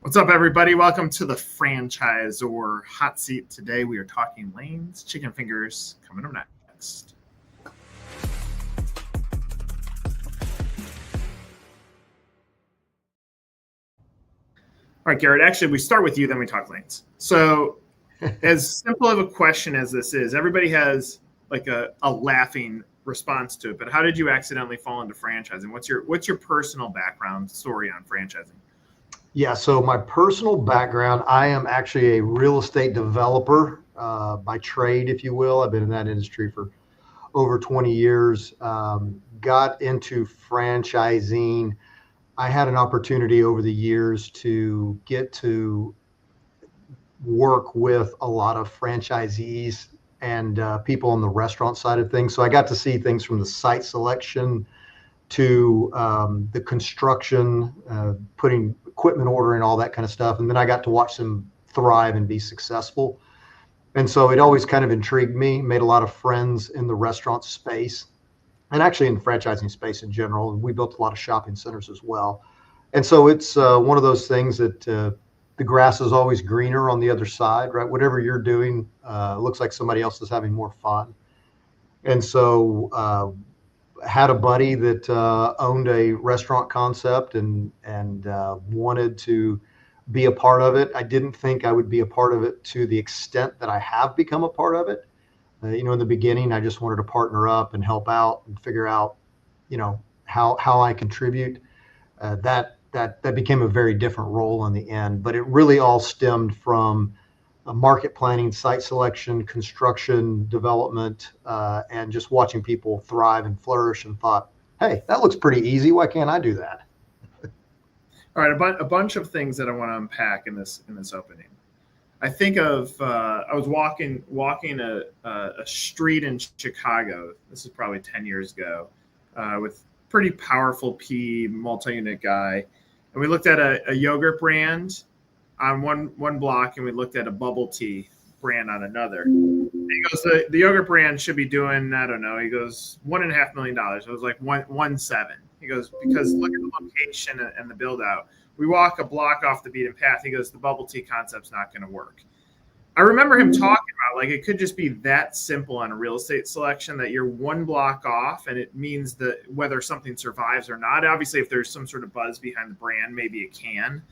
What's up, everybody? Welcome to the Franchisor Hot Seat. Today we are talking Layne's Chicken Fingers. Coming up next. All right, Garrett, actually, we start with you, then we talk Layne's. So as simple of a question as this is, everybody has like a laughing response to it, but how did you accidentally fall into franchising? What's your personal background story on franchising? Yeah, so my personal background, I am actually a real estate developer by trade, if you will. I've been in that industry for over 20 years. Got into franchising. I had an opportunity over the years to get to work with a lot of franchisees and people on the restaurant side of things. So I got to see things from the site selection to the construction, putting equipment ordering, all that kind of stuff. And then I got to watch them thrive and be successful. And so it always kind of intrigued me, made a lot of friends in the restaurant space and actually in the franchising space in general. And we built a lot of shopping centers as well. And so it's one of those things that the grass is always greener on the other side, right? Whatever you're doing, looks like somebody else is having more fun. And so had a buddy that owned a restaurant concept and wanted to be a part of it. I didn't think I would be a part of it to the extent that I have become a part of it. In the beginning, I just wanted to partner up and help out and figure out, how I contribute. That became a very different role in the end. But it really all stemmed from market planning, site selection, construction, development, and just watching people thrive and flourish, and thought, hey, that looks pretty easy. Why can't I do that? All right, a bunch of things that I want to unpack in this opening. I think of I was walking a street in Chicago. This is probably 10 years ago, with pretty powerful multi-unit guy, and we looked at a yogurt brand on one block, and we looked at a bubble tea brand on another. And he goes, the yogurt brand should be doing, I don't know. He goes, $1.5 million. It was like 1.7. He goes, because look at the location and the build out. We walk a block off the beaten path. He goes, the bubble tea concept's not going to work. I remember him talking about, like, it could just be that simple on a real estate selection, that you're one block off, and it means that whether something survives or not. Obviously, if there's some sort of buzz behind the brand, maybe it can.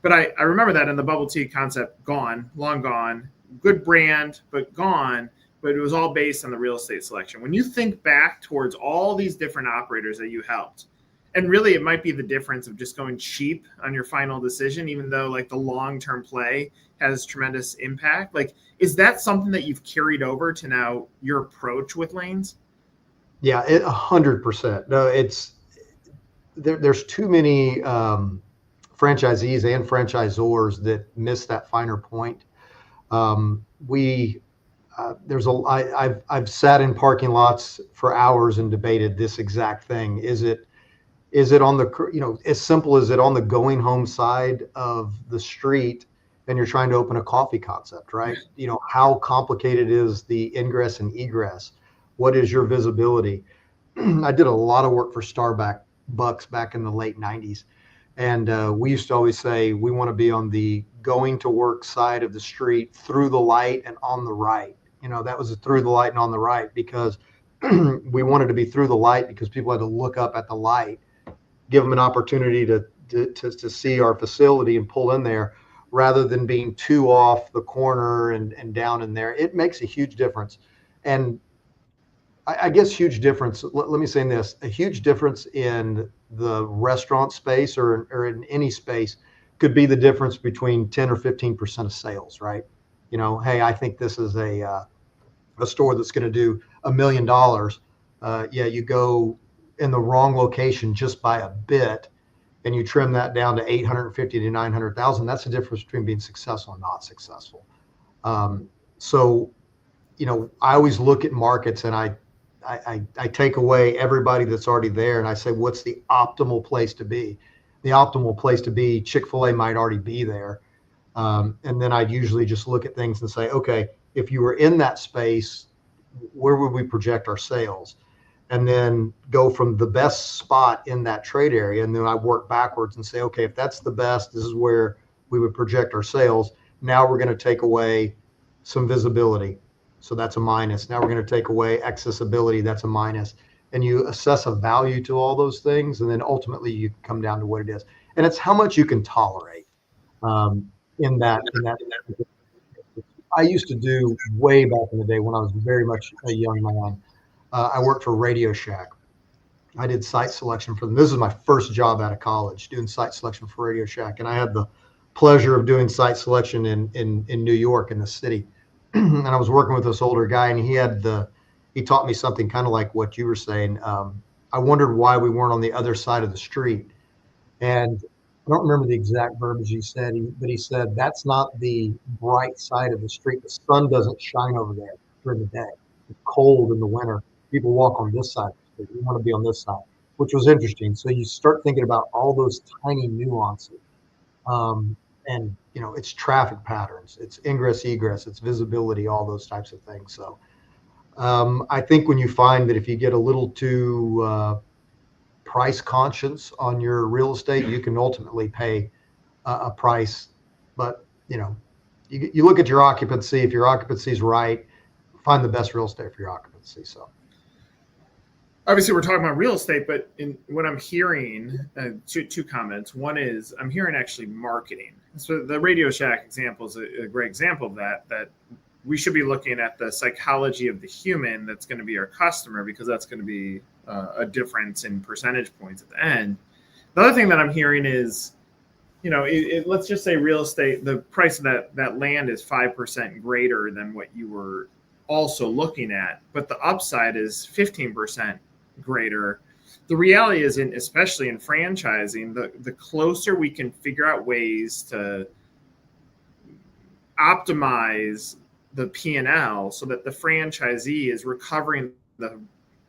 But I remember that in the bubble tea concept, gone, long gone, good brand, but gone. But it was all based on the real estate selection. When you think back towards all these different operators that you helped, and really it might be the difference of just going cheap on your final decision, even though like the long-term play has tremendous impact. Like, is that something that you've carried over to now your approach with Layne's? Yeah, 100%. No, there's too many franchisees and franchisors that miss that finer point. I've sat in parking lots for hours and debated this exact thing. Is it on the, as simple as it on the going home side of the street, and you're trying to open a coffee concept, right? How complicated is the ingress and egress? What is your visibility? I did a lot of work for Starbucks back in the late 90s. And we used to always say we want to be on the going to work side of the street, through the light and on the right. That was through the light and on the right, because we wanted to be through the light because people had to look up at the light, give them an opportunity to see our facility and pull in there, rather than being too off the corner and down in there. It makes a huge difference. And I guess huge difference, let me say this, a huge difference in the restaurant space or in any space could be the difference between 10 or 15% of sales, right? Hey, I think this is a store that's going to do $1 million. Yeah, you go in the wrong location just by a bit, and you trim that down to 850 to 900,000. That's the difference between being successful and not successful. So, I always look at markets, and I take away everybody that's already there, and I say, what's the optimal place to be? The optimal place to be, Chick-fil-A might already be there. And then I'd usually just look at things and say, okay, if you were in that space, where would we project our sales? And then go from the best spot in that trade area. And then I work backwards and say, okay, if that's the best, this is where we would project our sales. Now we're going to take away some visibility. So that's a minus. Now we're going to take away accessibility. That's a minus. And you assess a value to all those things. And then ultimately you come down to what it is. And it's how much you can tolerate in that. I used to do way back in the day when I was very much a young man. I worked for Radio Shack. I did site selection for them. This was my first job out of college, doing site selection for Radio Shack. And I had the pleasure of doing site selection in New York, in the city. And I was working with this older guy, and he taught me something kind of like what you were saying. I wondered why we weren't on the other side of the street. And I don't remember the exact verbiage he said, but he said, that's not the bright side of the street. The sun doesn't shine over there during the day. It's cold in the winter. People walk on this side. You want to be on this side, which was interesting. So you start thinking about all those tiny nuances. And, it's traffic patterns, it's ingress, egress, it's visibility, all those types of things. So I think when you find that if you get a little too price conscious on your real estate, you can ultimately pay a price. But, you look at your occupancy. If your occupancy is right, find the best real estate for your occupancy. So. Obviously, we're talking about real estate, but in what I'm hearing, two comments. One is I'm hearing actually marketing. So the Radio Shack example is a great example of that we should be looking at the psychology of the human that's going to be our customer, because that's going to be a difference in percentage points at the end. The other thing that I'm hearing is, let's just say real estate, the price of that land is 5% greater than what you were also looking at, but the upside is 15% greater. The reality is, especially in franchising, the closer we can figure out ways to optimize the P&L so that the franchisee is recovering the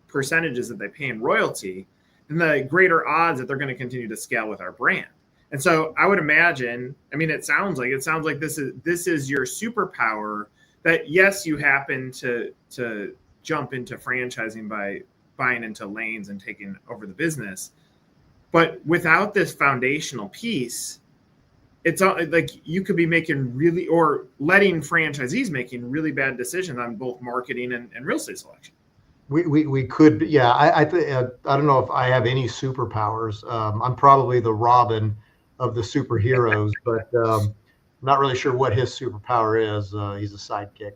percentages that they pay in royalty, then the greater odds that they're going to continue to scale with our brand. And so I would imagine, it sounds like this is your superpower, that yes, you happen to jump into franchising by buying into Layne's and taking over the business. But without this foundational piece, it's like you could be making or letting franchisees making really bad decisions on both marketing and real estate selection. We could, yeah. I don't know if I have any superpowers. I'm probably the Robin of the superheroes, but I'm not really sure what his superpower is. He's a sidekick,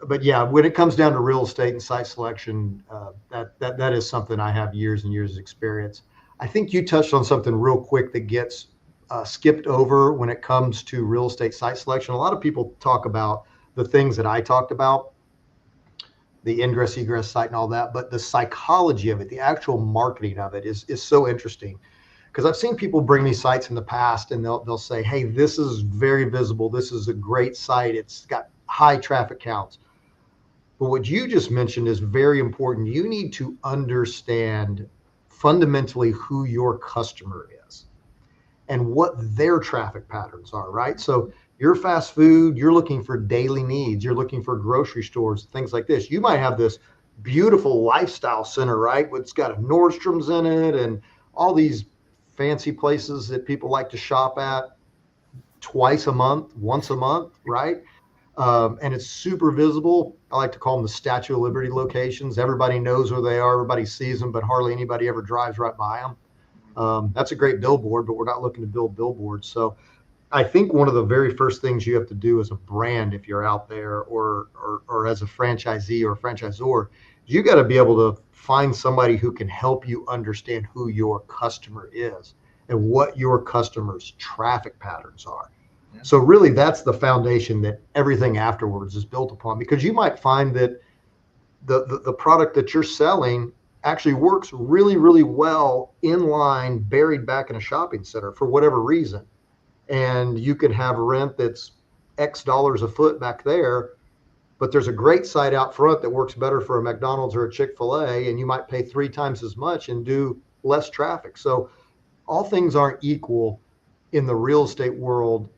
but yeah, when it comes down to real estate and site selection, that is something I have years and years of experience. I think you touched on something real quick that gets skipped over when it comes to real estate site selection. A lot of people talk about the things that I talked about, the ingress, egress site and all that, but the psychology of it, the actual marketing of it is so interesting. Because I've seen people bring me sites in the past and they'll say, hey, this is very visible. This is a great site. It's got high traffic counts. But what you just mentioned is very important. You need to understand fundamentally who your customer is and what their traffic patterns are, right? So you're fast food, you're looking for daily needs, you're looking for grocery stores, things like this. You might have this beautiful lifestyle center, right? It's got a Nordstrom's in it and all these fancy places that people like to shop at twice a month, once a month, right? And it's super visible. I like to call them the Statue of Liberty locations. Everybody knows where they are. Everybody sees them, but hardly anybody ever drives right by them. That's a great billboard, but we're not looking to build billboards. So I think one of the very first things you have to do as a brand, if you're out there or as a franchisee or franchisor, you got to be able to find somebody who can help you understand who your customer is and what your customer's traffic patterns are. Yeah. So really that's the foundation that everything afterwards is built upon, because you might find that the product that you're selling actually works really, really well in line, buried back in a shopping center for whatever reason. And you can have rent that's X dollars a foot back there, but there's a great site out front that works better for a McDonald's or a Chick-fil-A, and you might pay 3 times as much and do less traffic. So all things aren't equal in the real estate world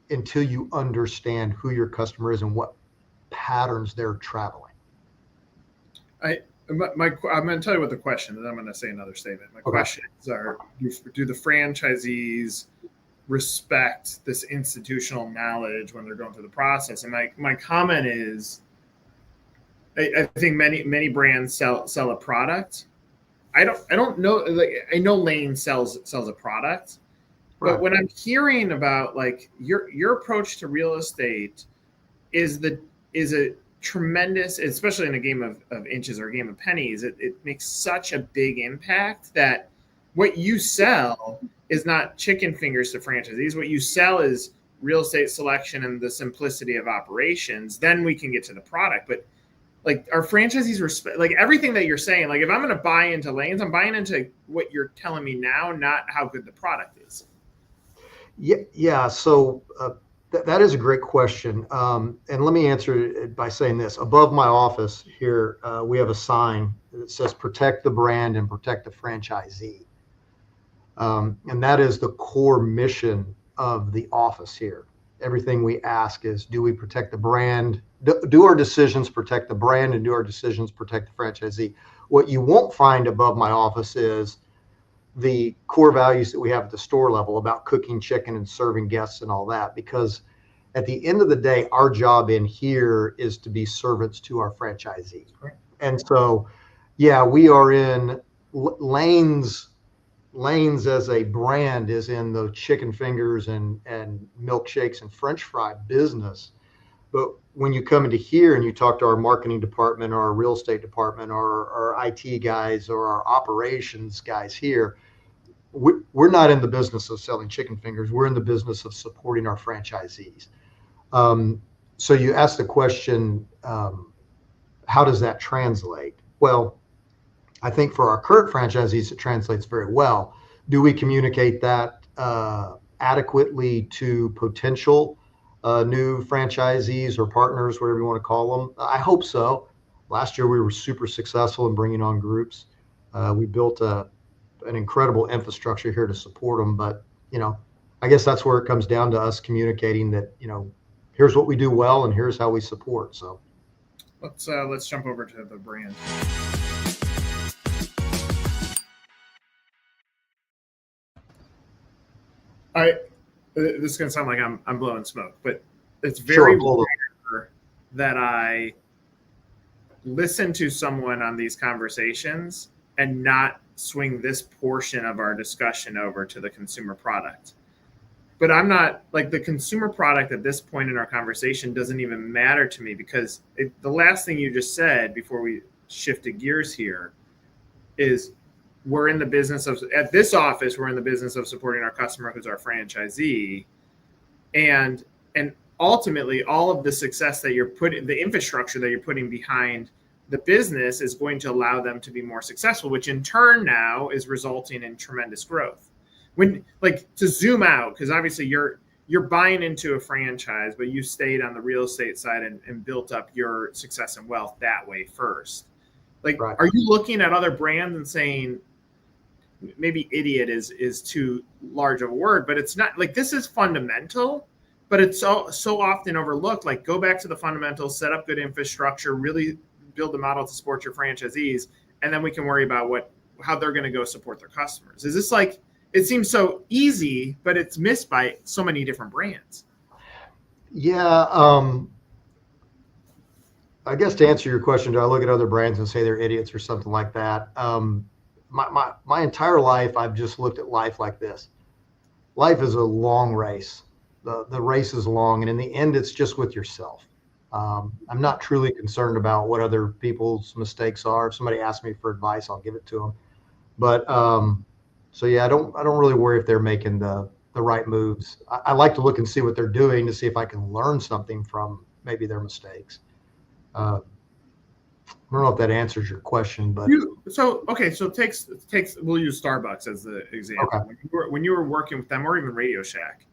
until you understand who your customer is and what patterns they're traveling. I'm going to tell you what the question is. I'm going to say another statement. My questions are, do the franchisees respect this institutional knowledge when they're going through the process. And my comment is, I think many brands sell a product. I don't know. Like, I know Layne sells a product, Right. but when I'm hearing about like your approach to real estate is a tremendous, especially in a game of inches or a game of pennies. It makes such a big impact that what you sell is not chicken fingers to franchisees. What you sell is real estate selection and the simplicity of operations. Then we can get to the product. But like, our franchisees respect, like, everything that you're saying. Like, if I'm going to buy into Layne's, I'm buying into what you're telling me now, not how good the product is. Yeah. So that is a great question. And let me answer it by saying this. Above my office here, we have a sign that says "Protect the brand and protect the franchisee." And that is the core mission of the office here. Everything we ask is, do we protect the brand? Do our decisions protect the brand, and do our decisions protect the franchisee? What you won't find above my office is the core values that we have at the store level about cooking chicken and serving guests and all that, because at the end of the day, our job in here is to be servants to our franchisees. Right. And so, yeah, we are in Layne's as a brand is in the chicken fingers and milkshakes and French fry business. But when you come into here and you talk to our marketing department or our real estate department or our IT guys or our operations guys here, we're not in the business of selling chicken fingers. We're in the business of supporting our franchisees. So you asked the question, how does that translate? Well, I think for our current franchisees, it translates very well. Do we communicate that adequately to potential new franchisees or partners, whatever you want to call them? I hope so. Last year, we were super successful in bringing on groups. We built an incredible infrastructure here to support them. But, I guess that's where it comes down to us communicating that, here's what we do well and here's how we support. So let's jump over to the brand. This is gonna sound like I'm blowing smoke, but it's very rare that I listen to someone on these conversations and not swing this portion of our discussion over to the consumer product. But I'm not, like, the consumer product at this point in our conversation doesn't even matter to me, because the last thing you just said before we shifted gears here is, we're in the business of, at this office, we're in the business of supporting our customer, who's our franchisee. And ultimately, all of the success that you're putting, the infrastructure that you're putting behind the business is going to allow them to be more successful, which in turn now is resulting in tremendous growth. When, like, to zoom out, because obviously you're buying into a franchise, but you stayed on the real estate side and built up your success and wealth that way first. Like, right. Are you looking at other brands and saying, maybe idiot is too large of a word, but it's not, like, this is fundamental, but it's so often overlooked. Like, go back to the fundamentals, set up good infrastructure, really build a model to support your franchisees, and then we can worry about how they're going to go support their customers. Is this, like, it seems so easy, but it's missed by so many different brands. Yeah. I guess to answer your question, do I look at other brands and say they're idiots or something like that? My entire life, I've just looked at life like this. Life is a long race. The race is long, and in the end, it's just with yourself. I'm not truly concerned about what other people's mistakes are. If somebody asks me for advice, I'll give it to them. But so yeah, I don't really worry if they're making the right moves. I like to look and see what they're doing to see if I can learn something from maybe their mistakes. I don't know if that answers your question, but so takes we'll use Starbucks as the example. Okay. When you were working with them, or even Radio Shack,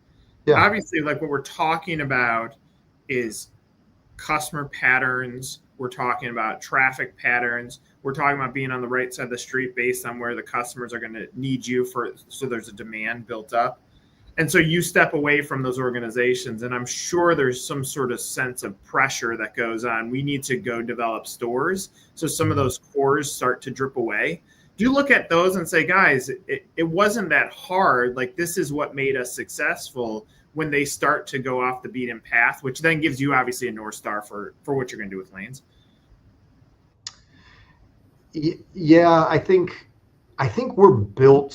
yeah. Obviously, like, what we're talking about is customer patterns. We're talking about traffic patterns. We're talking about being on the right side of the street based on where the customers are going to need you for, so there's a demand built up. And so you step away from those organizations, and I'm sure there's some sort of sense of pressure that goes on. We need to go develop stores. So some of those cores start to drip away. do look at those and say, guys, it wasn't that hard. Like, this is what made us successful, when they start to go off the beaten path, which then gives you obviously a North Star for what you're going to do with Layne's. Yeah, I think we're built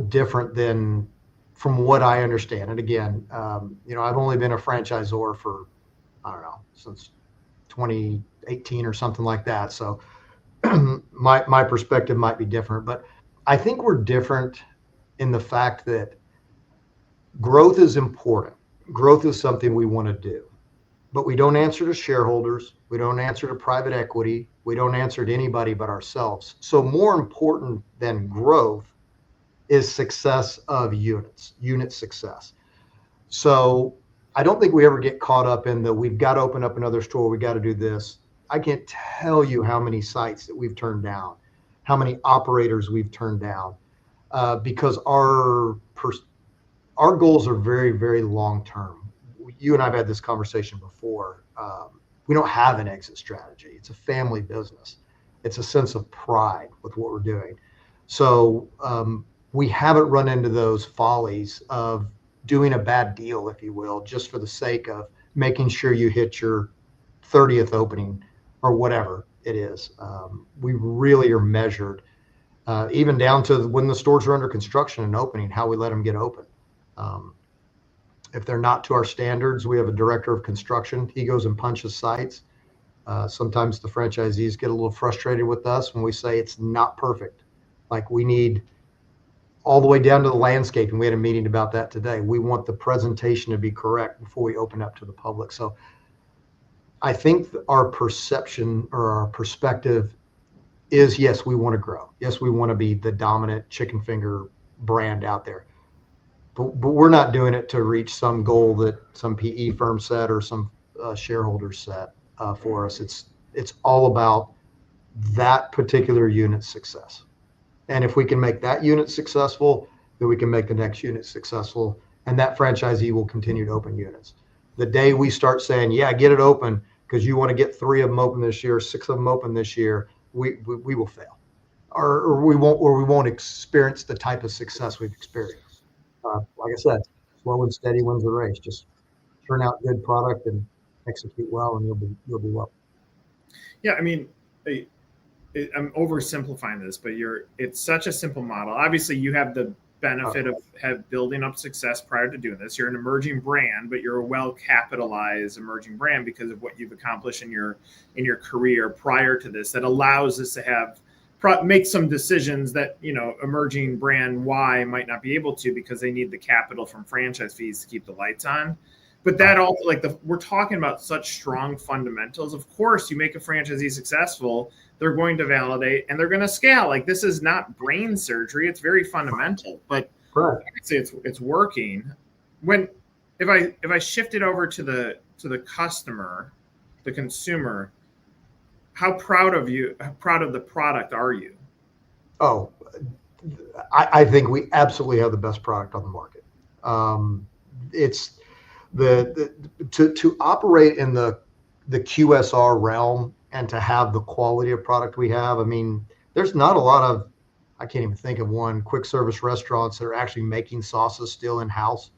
different than, from what I understand. And again, I've only been a franchisor for, I don't know, since 2018 or something like that. So my perspective might be different, but I think we're different in the fact that growth is important. Growth is something we want to do, but we don't answer to shareholders. We don't answer to private equity. We don't answer to anybody but ourselves. So more important than growth is success of unit success. So I don't think we ever get caught up in the, we've got to open up another store, we got to do this. I can't tell you how many sites that we've turned down, how many operators we've turned down, because our goals are very, very long term. You and I have had this conversation before. We don't have an exit strategy. It's a family business. It's a sense of pride with what we're doing. So we haven't run into those follies of doing a bad deal, if you will, just for the sake of making sure you hit your 30th opening or whatever it is. We really are measured, even down to when the stores are under construction and opening, how we let them get open. If they're not to our standards, we have a director of construction. He goes and punches sites. Sometimes the franchisees get a little frustrated with us when we say it's not perfect. Like, we need all the way down to the landscaping. We had a meeting about that today. We want the presentation to be correct before we open up to the public. So I think our perception or our perspective is, yes, we want to grow. Yes, we want to be the dominant chicken finger brand out there. But we're not doing it to reach some goal that some PE firm set or some shareholders set for us. It's all about that particular unit's success. And if we can make that unit successful, then we can make the next unit successful. And that franchisee will continue to open units. The day we start saying, yeah, get it open because you want to get 3 of them open this year, 6 of them open this year, we will fail. Or we won't experience the type of success we've experienced. Like I said, slow and steady wins the race. Just turn out good product and execute well, and you'll be well. Yeah, I mean, I'm oversimplifying this, but it's such a simple model. Obviously, you have the benefit of building up success prior to doing this. You're an emerging brand, but you're a well-capitalized emerging brand because of what you've accomplished in your career prior to this. That allows us to make some decisions that, emerging brand Y might not be able to, because they need the capital from franchise fees to keep the lights on. But that all, we're talking about such strong fundamentals. Of course, you make a franchisee successful, they're going to validate and they're going to scale. Like, this is not brain surgery; it's very fundamental. But right. I can say it's working. If I shift it over to the customer, the consumer, how proud of the product are you? Oh, I think we absolutely have the best product on the market. It's to operate in the QSR realm and to have the quality of product we have. I mean, there's not a lot of, I can't even think of one, quick service restaurants that are actually making sauces still in house.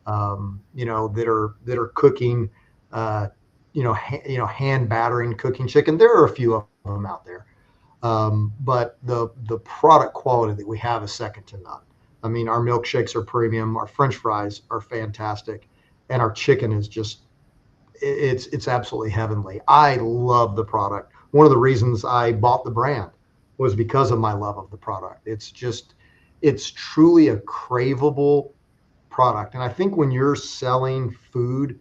That are cooking, hand battering, cooking chicken. There are a few of them out there. But the product quality that we have is second to none. I mean, our milkshakes are premium, our French fries are fantastic, and our chicken is just, it's absolutely heavenly. I love the product. One of the reasons I bought the brand was because of my love of the product. It's truly a craveable product. And I think when you're selling food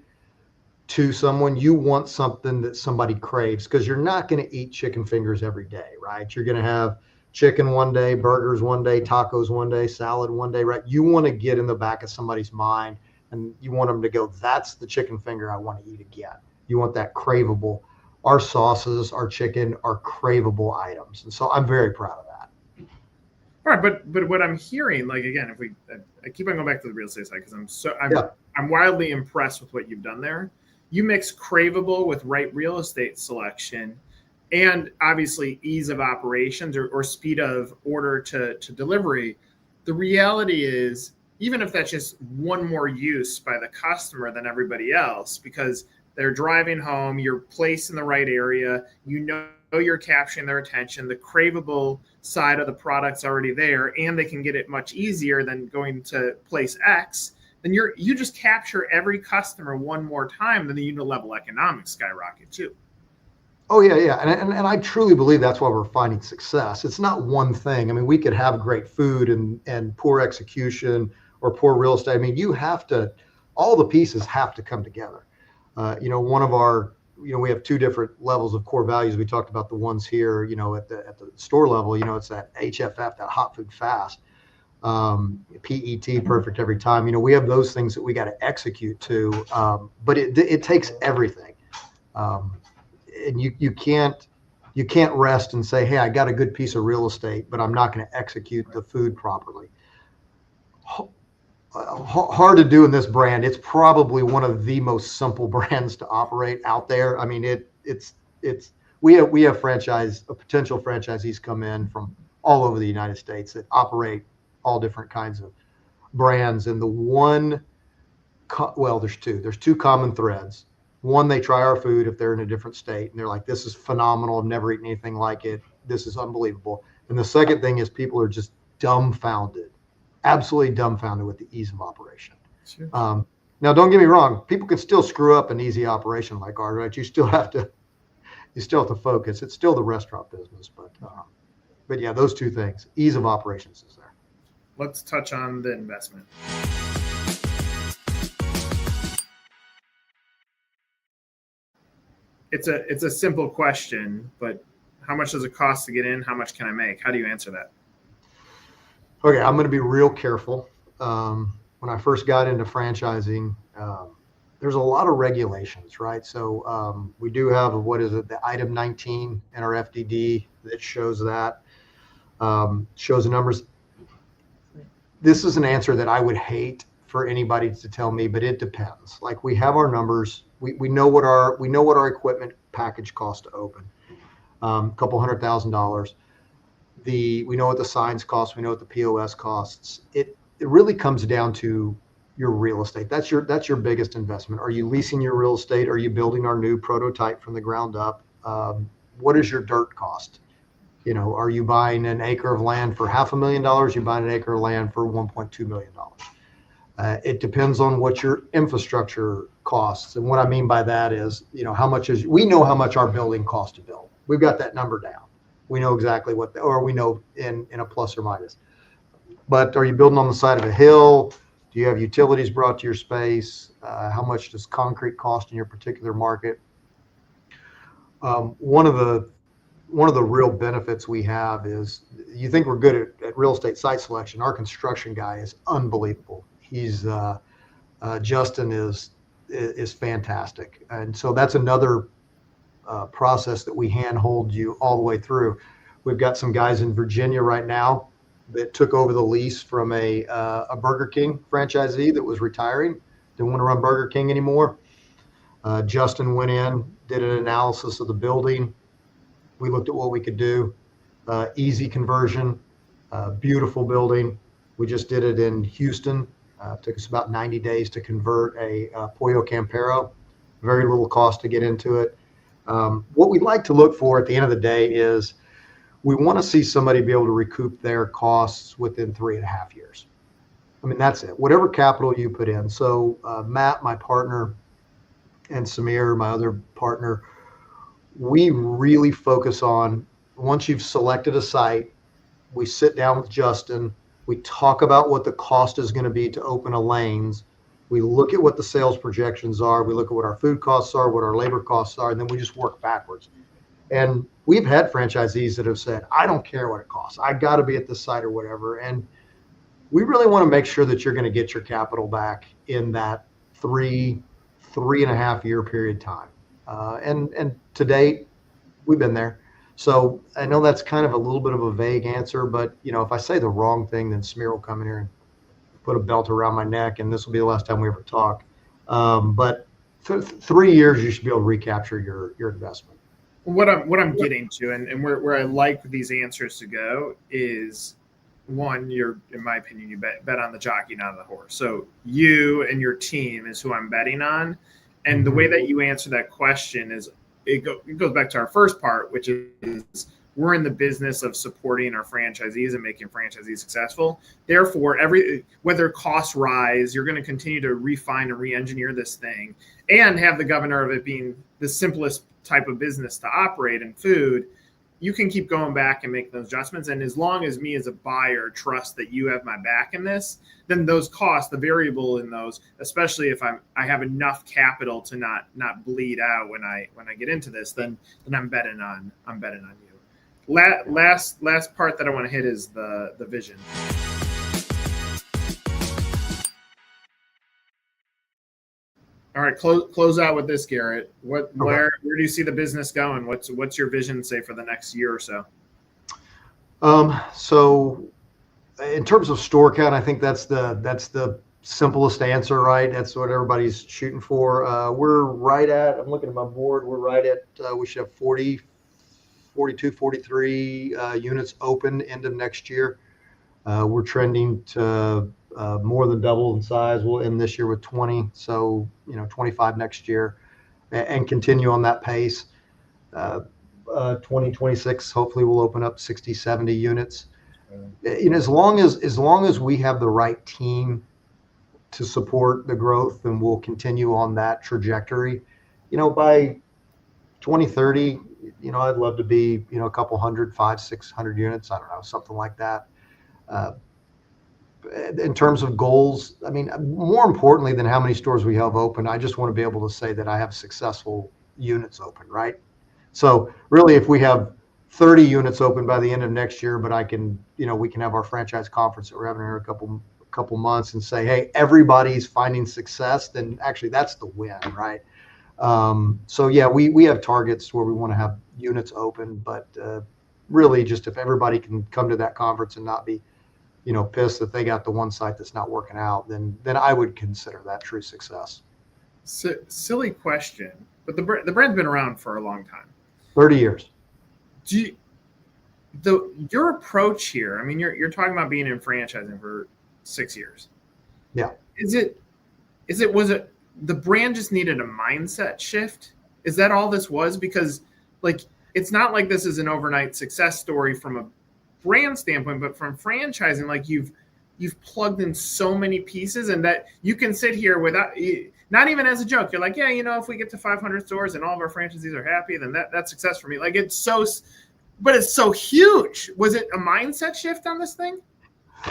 to someone, you want something that somebody craves, because you're not going to eat chicken fingers every day, right? You're going to have chicken one day, burgers one day, tacos one day, salad one day, right? You want to get in the back of somebody's mind and you want them to go, that's the chicken finger I want to eat again. You want that craveable. Our sauces, our chicken are craveable items. And so I'm very proud of that. All right, but what I'm hearing, like, again, I keep on going back to the real estate side, because I'm wildly impressed with what you've done there. You mix craveable with right real estate selection. and obviously ease of operations or speed of order to delivery. The reality is, even if that's just one more use by the customer than everybody else, because they're driving home, you're placed in the right area, you know you're capturing their attention, the craveable side of the product's already there, and they can get it much easier than going to place X, then you just capture every customer one more time, then the unit level economics skyrocket too. Oh yeah, yeah, and I truly believe that's why we're finding success. It's not one thing. I mean, we could have great food and poor execution or poor real estate. I mean, you have to, all the pieces have to come together. One of our, we have two different levels of core values. We talked about the ones here, at the store level. It's that HFF, that hot food fast, PET, perfect every time. We have those things that we got to execute to, but it takes everything. And you can't rest and say, hey, I got a good piece of real estate, but I'm not going to execute the food properly. Hard to do in this brand. It's probably one of the most simple brands to operate out there. I mean, we have potential franchisees come in from all over the United States that operate all different kinds of brands. And there's two common threads. One, they try our food if they're in a different state and they're like, this is phenomenal. I've never eaten anything like it. This is unbelievable. And the second thing is people are just dumbfounded, absolutely dumbfounded with the ease of operation. Sure. Now, don't get me wrong. People can still screw up an easy operation like ours, right? You still have to focus. It's still the restaurant business, but yeah, those two things, ease of operations is there. Let's touch on the investment. It's a simple question, but how much does it cost to get in? How much can I make? How do you answer that? Okay, I'm going to be real careful. When I first got into franchising, there's a lot of regulations, right? So we do have, the item 19 in our FDD that shows the numbers. This is an answer that I would hate for anybody to tell me, but it depends. Like, we have our numbers. We know what our equipment package costs to open, a couple $100,000. We know what the signs cost. We know what the POS costs. It really comes down to your real estate. That's your biggest investment. Are you leasing your real estate? Are you building our new prototype from the ground up? What is your dirt cost? Are you buying an acre of land for $500,000? You're buying an acre of land for $1.2 million. It depends on what your infrastructure costs. And what I mean by that is, we know how much our building costs to build. We've got that number down. We know exactly or we know in a plus or minus. But are you building on the side of a hill? Do you have utilities brought to your space? How much does concrete cost in your particular market? One of the real benefits we have is, you think we're good at real estate site selection. Our construction guy is unbelievable. He's Justin is fantastic, and so that's another process that we handhold you all the way through. We've got some guys in Virginia right now that took over the lease from a Burger King franchisee that was retiring, didn't want to run Burger King anymore. Justin went in, did an analysis of the building. We looked at what we could do. Easy conversion, beautiful building. We just did it in Houston. Took us about 90 days to convert a Pollo Campero. Very little cost to get into it. What we'd like to look for at the end of the day is, we want to see somebody be able to recoup their costs within 3.5 years. I mean, that's it. Whatever capital you put in. So Matt, my partner, and Samir, my other partner, we really focus on, once you've selected a site, we sit down with Justin. We talk about what the cost is going to be to open a Layne's. We look at what the sales projections are. We look at what our food costs are, what our labor costs are, and then we just work backwards. And we've had franchisees that have said, I don't care what it costs. I got to be at this site or whatever. And we really want to make sure that you're going to get your capital back in that 3.5 year period of time. And to date, we've been there. So I know that's kind of a little bit of a vague answer, but if I say the wrong thing, then Samir will come in here and put a belt around my neck, and this will be the last time we ever talk. But 3 years, you should be able to recapture your investment. what I'm getting to, and where I like these answers to go is, one, you're, in my opinion, you bet on the jockey, not on the horse. So you and your team is who I'm betting on, and the way that you answer that question is it goes back to our first part, which is we're in the business of supporting our franchisees and making franchisees successful. Therefore, whether costs rise, you're going to continue to refine and re-engineer this thing, and have the governor of it being the simplest type of business to operate in food. You can keep going back and make those adjustments. And as long as me as a buyer trust that you have my back in this, then those costs, the variable in those, especially if I have enough capital to not bleed out when I get into this, then I'm betting on you. Last part that I want to hit is the vision. All right, close out with this, Garrett. Where do you see the business going? What's your vision, say, for the next year or so? So in terms of store count, I think that's the simplest answer, right? That's what everybody's shooting for. We're right at, I'm looking at my board, we're right at, we should have 40, 42, 43 units open end of next year. We're trending to more than double in size. We'll end this year with 20, so 25 next year, and continue on that pace. 2026, hopefully we'll open up 60, 70 units. As long as we have the right team to support the growth, then we'll continue on that trajectory. By 2030, I'd love to be a couple hundred, 500, 600 units. I don't know, something like that. In terms of goals, I mean, more importantly than how many stores we have open, I just want to be able to say that I have successful units open, right? So really, if we have 30 units open by the end of next year, but we can have our franchise conference that we're having here a couple months and say, hey, everybody's finding success, then actually that's the win, right? So yeah, we have targets where we want to have units open, but really just if everybody can come to that conference and not be pissed that they got the one site that's not working out, then I would consider that true success. Silly question, but the brand's been around for a long time. 30 years. Your approach here, I mean, you're talking about being in franchising for 6 years. Yeah. Was it the brand just needed a mindset shift? Is that all this was? Because it's not like this is an overnight success story from a brand standpoint, but from franchising, you've plugged in so many pieces, and that you can sit here without, not even as a joke, you're like, yeah, if we get to 500 stores and all of our franchisees are happy, then that's success for me. It's so huge. Was it a mindset shift on this thing?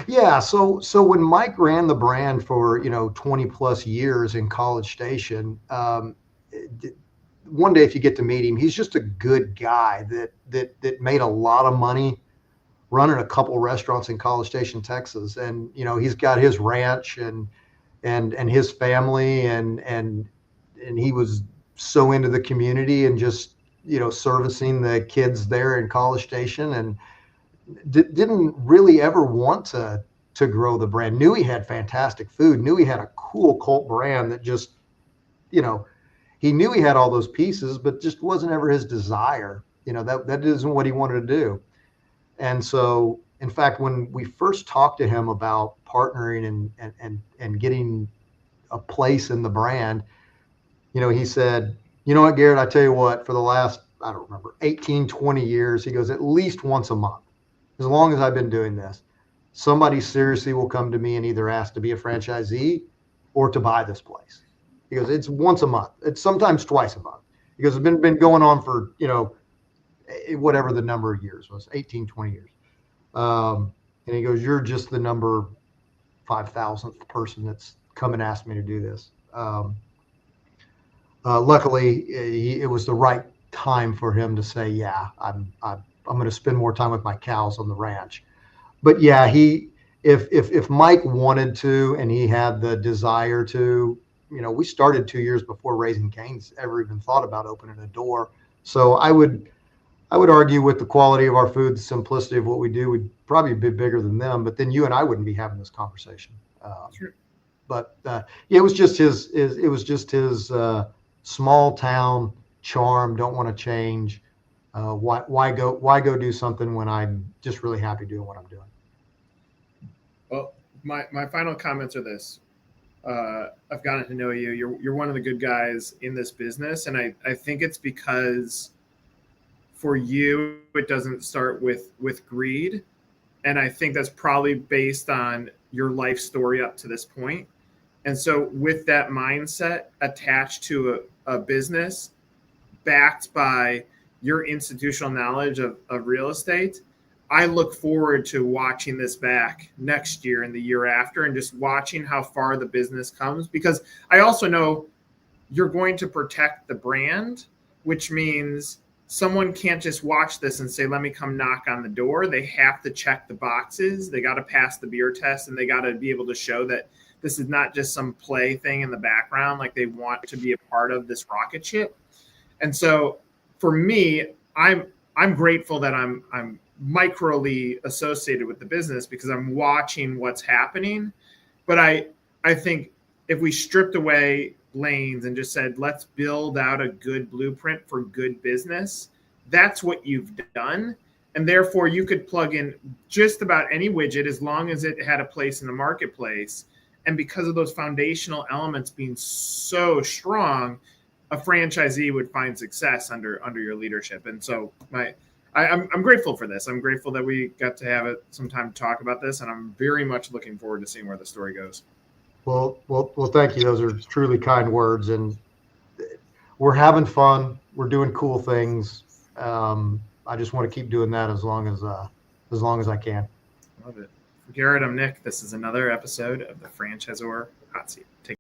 Yeah. So when Mike ran the brand for 20 plus years in College Station, one day if you get to meet him, he's just a good guy that made a lot of money running a couple restaurants in College Station, Texas, and he's got his ranch and his family, and he was so into the community and just servicing the kids there in College Station, and didn't really ever want to grow the brand. Knew he had fantastic food, knew he had a cool cult brand that just he knew he had all those pieces, but just wasn't ever his desire. That isn't what he wanted to do. And so, in fact, when we first talked to him about partnering and getting a place in the brand, he said, you know what, Garrett, I tell you what, for the last, I don't remember, 18, 20 years, he goes, at least once a month, as long as I've been doing this, somebody seriously will come to me and either ask to be a franchisee or to buy this place. He goes, it's once a month. It's sometimes twice a month. He goes, it's been going on for, whatever the number of years was, 18, 20 years. And he goes, you're just the number 5,000th person that's come and asked me to do this. Luckily, it was the right time for him to say, yeah, I'm going to spend more time with my cows on the ranch. But yeah, if Mike wanted to, and he had the desire to, we started 2 years before Raising Cane's ever even thought about opening a door. So I would argue with the quality of our food, the simplicity of what we do, we'd probably be bigger than them. But then you and I wouldn't be having this conversation. Sure. But it was just his small town charm. Don't want to change. Why go do something when I'm just really happy doing what I'm doing? Well, my final comments are this. I've gotten to know you. You're one of the good guys in this business, and I think it's because for you it doesn't start with greed, and I think that's probably based on your life story up to this point. And so with that mindset attached to a business backed by your institutional knowledge of real estate, I look forward to watching this back next year and the year after and just watching how far the business comes, because I also know you're going to protect the brand, which means someone can't just watch this and say, let me come knock on the door. They have to check the boxes. They got to pass the beer test, and they got to be able to show that this is not just some play thing in the background. Like, they want to be a part of this rocket ship. And so for me, I'm grateful that I'm microly associated with the business because I'm watching what's happening. But I think if we stripped away lanes and just said, let's build out a good blueprint for good business, that's what you've done. And therefore you could plug in just about any widget as long as it had a place in the marketplace. And because of those foundational elements being so strong, a franchisee would find success under your leadership. And so I'm grateful for this. I'm grateful that we got to have some time to talk about this, and I'm very much looking forward to seeing where the story goes. Well, thank you. Those are truly kind words, and we're having fun. We're doing cool things. I just want to keep doing that as long as I can. Love it. For Garrett, I'm Nick. This is another episode of the Franchisor Hot Seat. Take